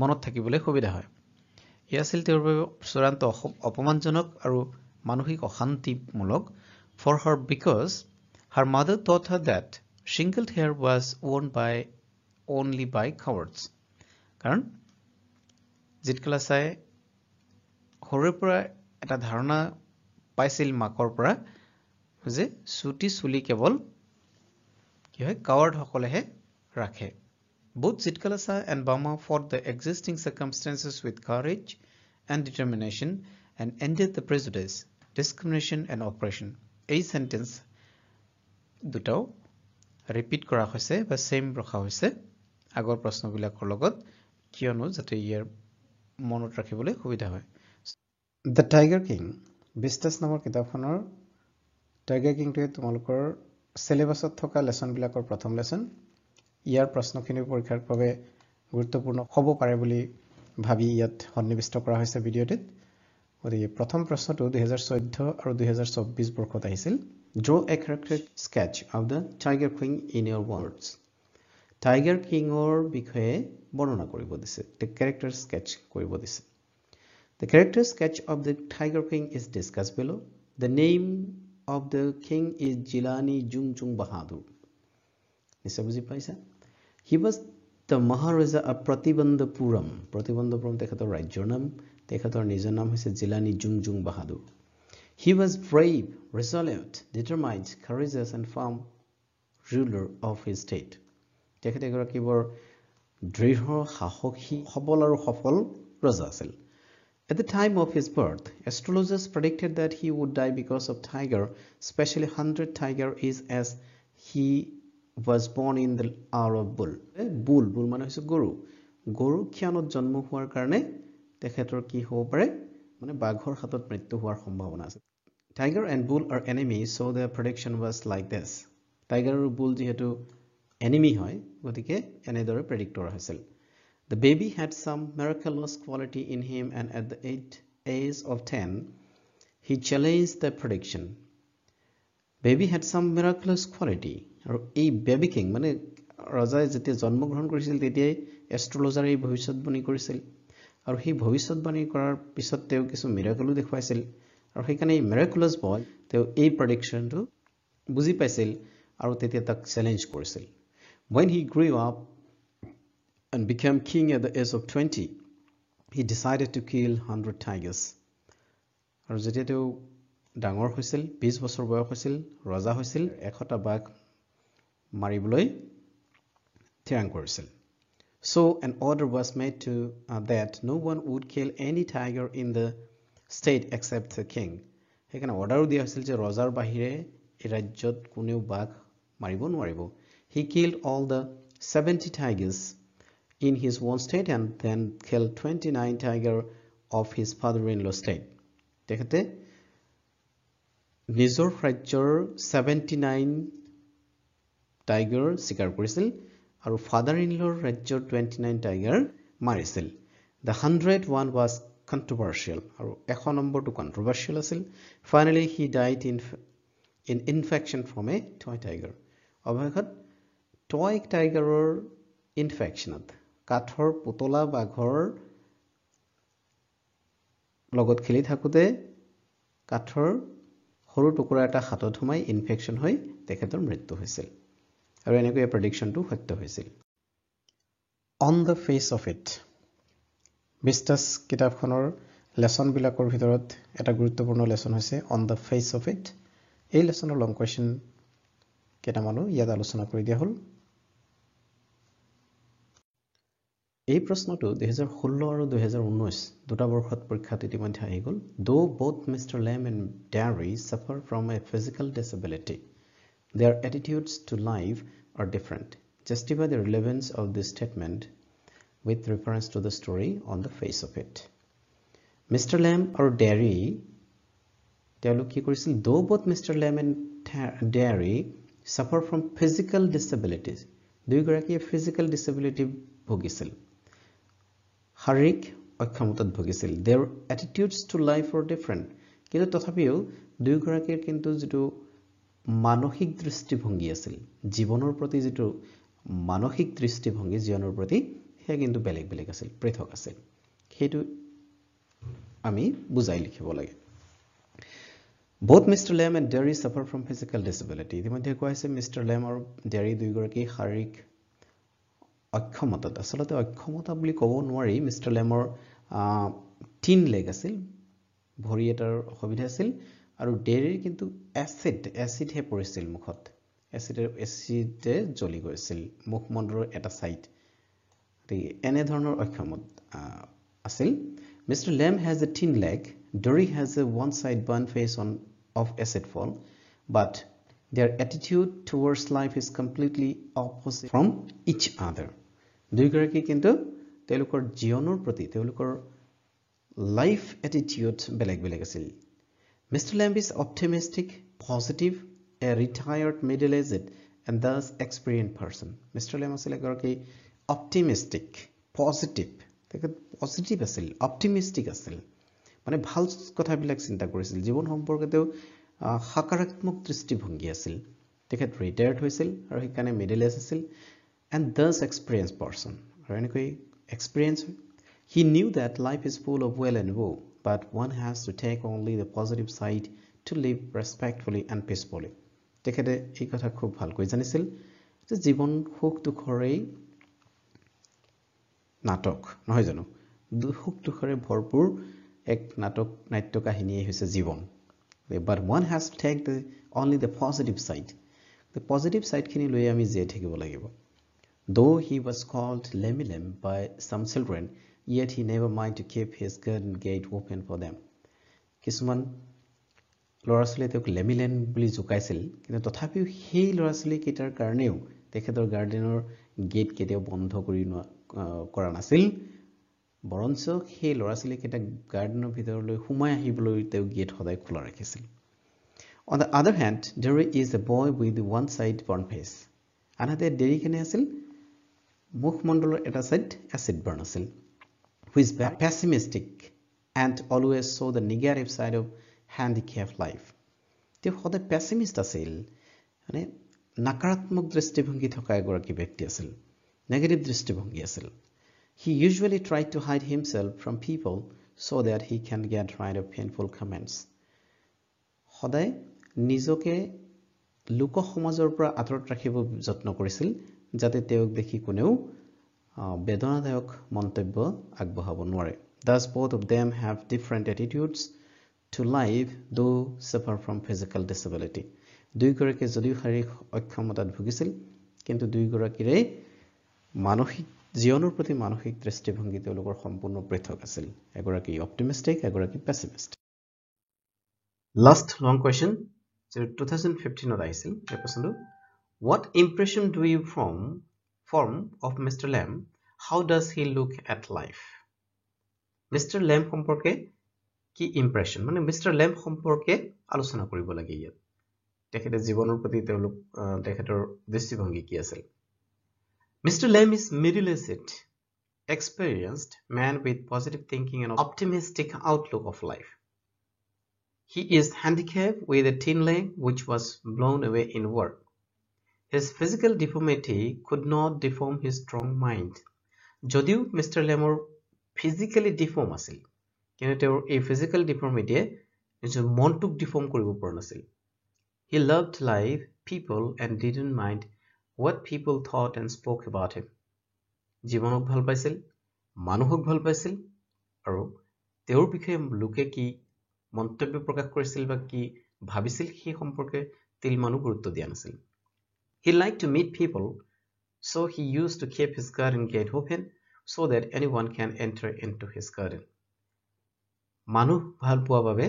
মনত থাকিবলৈ সুবিধা হয়। ই আছিল তেওঁৰ বাবে চূড়ান্ত অপমানজনক আৰু মানসিক অশান্তিমূলক for her because her mother taught her that shingled hair was worn only by cowards. কাৰণ জিতকালাসাই সৰুৰে পৰা এটা ধাৰণা পাইছিল মাকৰ পৰা যে চুটি চুলি কেৱল কি হয় কাৱাৰ্ড সকলেহে ৰাখে। Both Jitkalasa and Bama fought the existing circumstances with courage and determination and ended the prejudice, discrimination and oppression. এই সেন্টেন্স দুটাও ৰিপিট কৰা হৈছে বা সেম ৰখা হৈছে আগৰ প্ৰশ্নবিলাকৰ লগত কিয়নো যাতে ইয়াৰ মনত ৰাখিবলৈ সুবিধা হয়। দ্য টাইগাৰ কিং বিষ্টাছ নামৰ কিতাপখনৰ টাইগাৰ কিংটোৱে তোমালোকৰ সিলেবাছত থকা লেসনবিলাকৰ প্ৰথম লেসন। ইয়াৰ প্ৰশ্নখিনি পৰীক্ষাৰ বাবে গুৰুত্বপূৰ্ণ হ'ব পাৰে বুলি ভাবি ইয়াত সন্নিৱিষ্ট কৰা হৈছে ভিডিঅ'টিত। গতিকে প্ৰথম প্ৰশ্নটো 2014 আৰু 2024 বৰ্ষত আহিছিল। Draw a character sketch of the Tiger King in your words. Tiger কিঙৰ বিষয়ে বৰ্ণনা কৰিব দিছে। The character sketch কৰিব দিছে। The character sketch of the Tiger King is discussed below. The name of the king is Jilani Jungjung Bahadur. নিশ্চয় বুজি পাইছা? He was the Maharaja of Pratibandhapuram. Pratibandhapuram তেখেতৰ ৰাজ্যৰ নাম, তেখেতৰ নিজৰ নাম হৈছে জিলানী জুংজুং বাহাদুৰ। He was brave, resolute, determined, courageous and firm ruler of his state. তেখেত এগৰাকী বৰ দৃঢ়, সাহসী, সবল আৰু সফল ৰজা আছিল। At the time of his birth, astrologers predicted that he would die because of tiger, especially 100 tiger is as he was born in the hour of bull. Bull মানে হৈছে গৰু। গৰু খ্যানত জন্ম হোৱাৰ কাৰণে তেখেতৰ কি হ'ব পাৰে মানে বাঘৰ হাতত মৃত্যু হোৱাৰ সম্ভাৱনা আছে। Tiger and bull are enemies, so their prediction was like this. Tiger আৰু bull যেহেতু enemy হয় গতিকে এনেদৰে প্ৰেডিক্ট কৰা হৈছিল। The baby had some miraculous quality in him and at the age of 10 he challenged the prediction. Baby had some miraculous quality. আৰু এই baby king মানে ৰজাই যেতিয়া জন্মগ্ৰহণ কৰিছিল তেতিয়াই এষ্ট্ৰলজাৰে এই ভৱিষ্যতবাণী কৰিছিল আৰু সেই ভৱিষ্যতবাণী কৰাৰ পিছত তেওঁ কিছু মিৰাকলো দেখুৱাইছিল আৰু সেইকাৰণে এই মিৰাকুলাছ বয় তেওঁ এই প্ৰেডিকশ্যনটো বুজি পাইছিল আৰু তেতিয়া তাক চেলেঞ্জ কৰিছিল। When he grew up and became king at the age of 20, he decided to kill 100 tigers. আৰু যেতিয়া তেওঁ ডাঙৰ হৈছিল 20 বছৰ বয়স হৈছিল ৰজা হৈছিল 100টা বাঘ মাৰিবলৈ থিৰাং কৰিছিল। So an order was made to that no one would kill any tiger in the state except the king. সেইকাৰণে অৰ্ডাৰো দিয়া হৈছিল যে ৰজাৰ বাহিৰে এই ৰাজ্যত কোনেও বাঘ মাৰিব নোৱাৰিব। He killed all the 70 tigers in his own state and then killed 29 tiger of his father-in-law state. তেখেতে নিজৰ ৰাজ্যৰ 79 টাইগাৰ শিকাৰ কৰিছিল আৰু ফাদাৰ-ইন-লৰ ৰাজ্যৰ 29 টাইগাৰ মাৰিছিল। The 101 was controversial আৰু 100 নম্বৰটো controversial আছিল। Finally he died in infection from a toy tiger. অৱশেষত টয় টাইগাৰৰ ইনফেকশ্যনত কাঠৰ পুতলা বাঘৰ লগত খেলি থাকোঁতে কাঠৰ সৰু টুকুৰা এটা হাতত সোমাই ইনফেকশ্যন হৈ তেখেতৰ মৃত্যু হৈছিল আৰু এনেকৈ প্ৰেডিকশ্যনটো সত্য হৈছিল on the face of it Vistas কিতাপখনৰ লেছনবিলাকৰ ভিতৰত এটা গুৰুত্বপূৰ্ণ লেছন হৈছে on the face of it এই লেছনৰ লং কুৱেশ্যন কেইটামানো ইয়াত আলোচনা কৰি দিয়া হ'ল এই প্ৰশ্নটো 2016 আৰু 2019 দুটা বৰ্ষত পৰীক্ষাত ইতিমধ্যে আহি গ'ল though both Mr. Lamb and Derry suffer from a physical disability their attitudes to life are different justify the relevance of this statement with reference to the story on the face of it Mr. Lamb আৰু Derry তেওঁলোক কি কৰিছিল though both Mr. Lamb and Derry suffer from physical disabilities দুইগৰাকীয়ে physical disability ভুগিছিল শাৰীৰিক অক্ষমতাত ভুগিছিল their attitudes to life are different কিন্তু তথাপিও দুইগৰাকীৰ কিন্তু যেটো মানসিক দৃষ্টিভংগী আছিল জীৱনৰ প্ৰতি যেটো মানসিক দৃষ্টিভংগী জীৱনৰ প্ৰতি হেয়া কিন্তু বেলেগ বেলেগ আছিল পৃথক আছিল হেতু আমি বুজাই লিখিব লাগে Both Mr. Lamb and Derry suffer from physical disability ইতিমধ্যে কোৱা হৈছে Mr. Lamb আৰু Derry দুইগৰাকী শাৰীৰিক অক্ষমতাত আসলতে অক্ষমতা বুলি ক'ব নোৱাৰি মিস্টাৰ লেমৰ 3 লেগ আছিল ভৰি এটাৰ অসুবিধা আছিল আৰু ডেৰিৰ কিন্তু এসিড হে পৰিছিল মুখত এসিডে জ্বলি গৈছিল মুখমণ্ডলৰ এটা সাইড এনে ধৰণৰ অক্ষমত আছিল মিস্টাৰ লেম has a thin leg Derry has a one side burn face of acid fall but their attitude towards life is completely opposite from each other দুইগৰাকী কিন্তু তেওঁলোকৰ জীৱনৰ প্ৰতি তেওঁলোকৰ লাইফ এটিটিউড বেলেগ বেলেগ আছিল Mr. Lamb is optimistic positive a retired middle aged and thus experienced person Mr. Lamb আছিল এগৰাকী optimistic positive পজিটিভ আছিল optimistic আছিল মানে ভাল কথাবিলাক চিন্তা কৰিছিল জীৱন সম্পৰ্কে তেওঁ সকাৰাত্মক দৃষ্টিভংগী আছিল তেখেত ৰিটায়াৰ্ড হৈছিল আৰু সেইকাৰণে মিডল এজ আছিল and thus experienced person experience he knew that life is full of well and woe but one has to take only the positive side to live respectfully and peacefully তেখেতে এই কথা খুব ভালকৈ জানিছিল যে জীৱন সুখ দুখৰে নাটক নহয় জানো সুখ দুখৰে ভৰপুৰ এক নাটক নাট্য কাহিনী হৈছে জীৱন but one has to take only the positive side খিনি লৈ আমি জীয়াই থাকিব লাগিব Though he was called Lemilem by some children, yet he never mind to keep his garden gate open for them. কিছুমান ল'ৰা-ছোৱালীয়ে তেওঁক লেমিলেন বুলি জোকাইছিল কিন্তু তথাপিও সেই ল'ৰা-ছোৱালী কেইটাৰ কাৰণেও তেখেতৰ গাৰ্ডেনৰ গেট কেতিয়াও বন্ধ কৰা নাছিল বৰঞ্চ সেই ল'ৰা-ছোৱালী কেইটা গাৰ্ডেনৰ ভিতৰলৈ সোমাই আহিবলৈ তেওঁ গেট সদায় খোলা ৰাখিছিল On the other hand, Derry is a boy with one side burn face. আনহাতে ডেৰি কেনে আছিল মুখমণ্ডলৰ এটা সাইড এসিড বাৰ্ণ আছিল who is pessimistic and always saw the negative side of handicapped life তেওঁ সদায় পেছিমিষ্ট আছিল মানে নকাৰাত্মক দৃষ্টিভংগী থকা এগৰাকী ব্যক্তি আছিল নেগেটিভ দৃষ্টিভংগী আছিল he usually tried to hide himself from people so that he can get rid of painful comments সদায় নিজকে লোক সমাজৰ পৰা আঁতৰত ৰাখিব যত্ন কৰিছিল যাতে তেওঁক দেখি কোনেও বেদনাদায়ক মন্তব্য আগবঢ়াব নোৱাৰে thus both of them have different attitudes to life though suffer from physical disability দুইগৰাকী যদিও শাৰীৰিক অক্ষমতাত ভুগিছিল কিন্তু দুইগৰাকীৰে মানসিক জীৱনৰ প্ৰতি মানসিক দৃষ্টিভংগী তেওঁলোকৰ সম্পূৰ্ণ পৃথক আছিল এগৰাকী অপটিমিষ্টিক এগৰাকী পেছিমিষ্ট লাষ্ট লং কোৱেশ্চন 2015 আহিছিল এই প্ৰশ্নটো What impression do you form of Mr. Lamb? How does he look at life? Mr. Lamb সম্পৰ্কে কি impression মানে Mr. Lamb সম্পৰ্কে আলোচনা কৰিব লাগে ইয়াত তেখেতে জীৱনৰ প্ৰতি তেওঁলোক তেখেতৰ দৃষ্টিভংগী কি আছিল Mr. Lamb is middle-aged, experienced man with positive thinking and optimistic outlook of life. He is handicapped with a thin leg which was blown away in work. His physical deformity could not deform his strong mind. যদিও Mr. Lamb physically deform আছিল কিন্তু তেওঁৰ এই physical deformity নিজৰ মনটোক deform কৰিব পৰা নাছিল He loved life people and didn't mind what people thought and spoke about him. জীৱনক ভাল পাইছিল, মানুহক ভাল পাইছিল, আৰু তেওঁৰ বিষয়ে লোকে কি মন্তব্য প্ৰকাশ কৰিছিল বা কি ভাবিছিল সেই সম্পৰ্কে তিলমানো গুৰুত্ব দিয়া নাছিল। He liked to meet people, so he used to keep his garden gate open so that anyone can enter into his garden. মানুহ ভাল পোৱা বাবে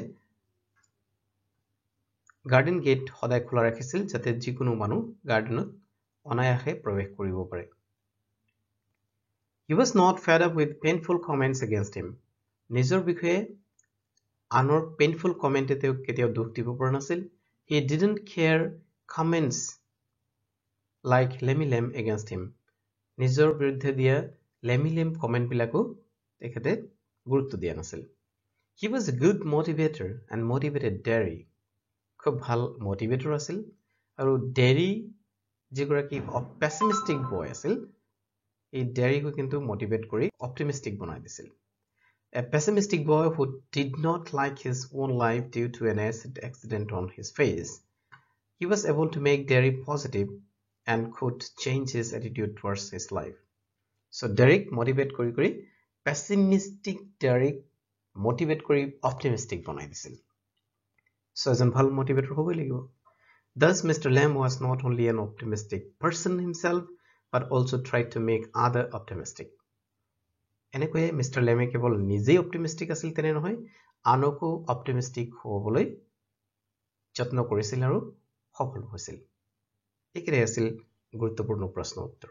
গাৰ্ডেন গেট সদায় খোলা ৰাখিছিল যাতে যিকোনো মানুহ গাৰ্ডেনত অনায়াসে প্ৰৱেশ কৰিব পাৰে। He was not fed up with painful comments against him. নিজৰ বিষয়ে আনৰ পেইনফুল কমেণ্টে তেওঁক কেতিয়াও দুখ দিব পৰা নাছিল। He didn't care comments like লেমি-লেম against him. নিজৰ বিৰুদ্ধে দিয়া লেমি-লেম কমেণ্টবিলাকো তেখেতে গুৰুত্ব দিয়া নাছিল। He was a good motivator and motivated Derry. খুব ভাল মোটিভেটৰ আছিল আৰু ডেৰী যিগৰাকী পেছিমিষ্টিক বয় আছিল এই ডেৰীকো কিন্তু মোটিভেট কৰি অপটিমিষ্টিক বনাই দিছিল। A pessimistic boy who did not like his own life due to an acid accident on his face, he was able to make Derry positive and could change his attitude towards his life. So Derek motivate কৰি pessimistic Derek motivate কৰি optimistic বনাই দিছিল। So এজন ভাল motivator হ'বই লাগিব। Thus Mr. Lamb was not only an optimistic person himself but also tried to make other optimistic. এনেকৈয়ে mister লেমে কেৱল নিজেই অপটিমিষ্টিক আছিল তেনে নহয়, আনকো অপটিমিষ্টিক হ'বলৈ যত্ন কৰিছিল আৰু সফল হৈছিল। এইকেইটাই আছিল গুৰুত্বপূৰ্ণ প্ৰশ্ন উত্তৰ।